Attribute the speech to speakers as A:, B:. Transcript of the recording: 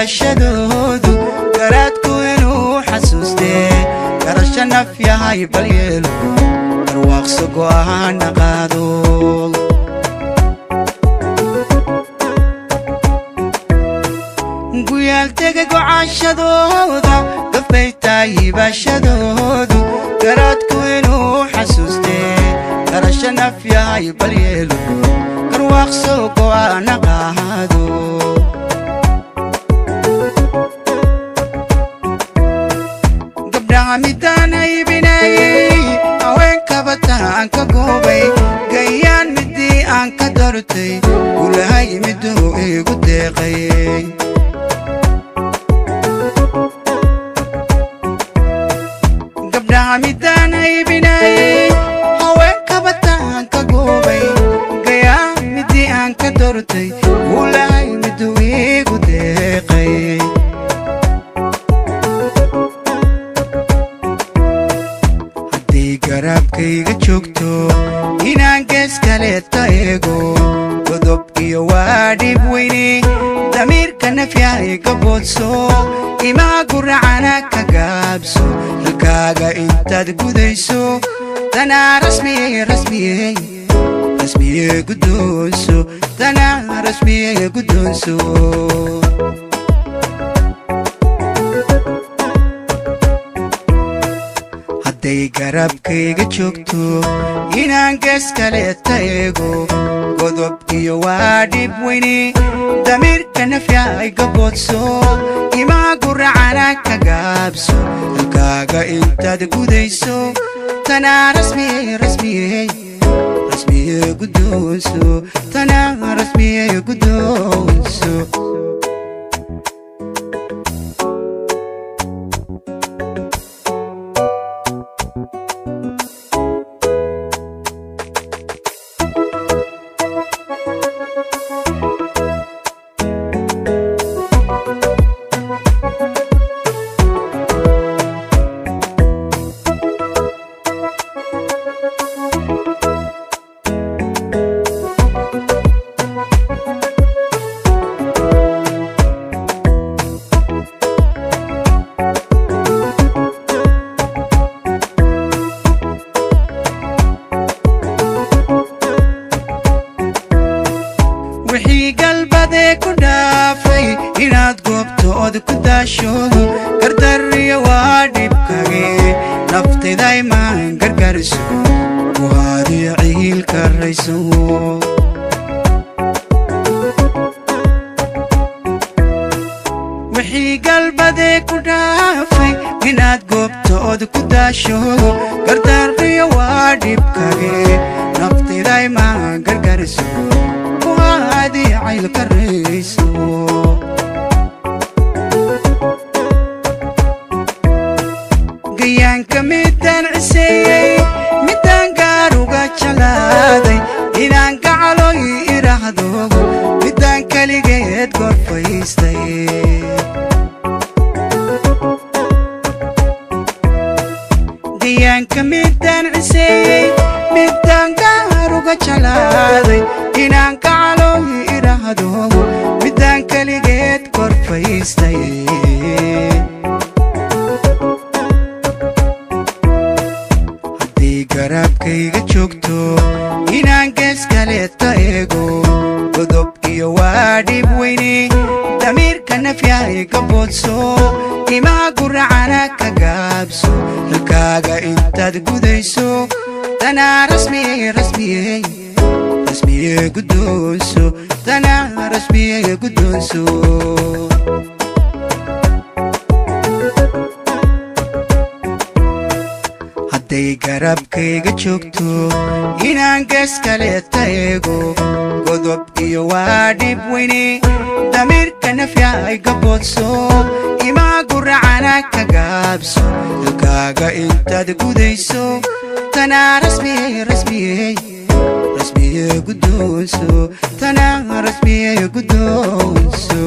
A: barashadoodu garaadku inuu xasuustee garasho naf yahay bal yeelo barwaaqso go'aana qaado guyaal tega gocashadooda dafay tahay bashadoodu garaadku inuu xasuustee garasho naf yahay bal yeelo barwaaqso go'aana qaado midaan haybinayay haweenka bataan ka goobay gayaan midii aan ka dartay gulahay miduu igu deeqay gabdhaha midaan haybinayay haweenka bataan ka goobay gayaan midii aan ka dartay gulahay miduu igu deeqay garabkayga joogto inaan gees kale taego godob iyo waa dhib weyne damiirka nafyahay gaboodso imaa guracana ka gaabso halkaaga intaad gudayso tanaa rasmiye gudonso tanaa rasmiye gudonso hadday garabkayga joogto inaan gees kale taego godob iyo waa dhib weyne damiirka nafyahay gaboodso imaa guracana ka gaabso halkaaga intaad gudayso tanaa rasmiye gudonso tanaa rasmiye gudonso gardariyo waa dhibkage naftayday maan gargariso waadiyo ciilka rayso wixii galbadee ku dhaafay inaad goobtooda ku daasho gardariyo waa dhibkage naftayday maan gargariso waadiyo ciilka rayso gayaanka midaan ciseeyey midaan gaaruga jalaaday inaan gacaloy iraahdo midaan keligeed gorfaystay gayaanka midaan ciseeyey midaan gaaruga jalaaday inaan gacaloy iraahdo midaan keligeed gorfaystay garabkayga joogto inaan gees kale taego godob iyo waa dhib weyne damiirka nafyahay gaboodso imaa guracana ka gaabso halkaaga intaad gudayso tanaa rasmiye gudonso tanaa rasmiye gudonso hadday garabkayga joogto inaan gees kale taego godob iyo waa dhib weyne damiirka nafyahay gaboodso imaa guracana ka gaabso halkaaga intaad gudayso tanaa rasmiye gudonso tanaa rasmiye gudonso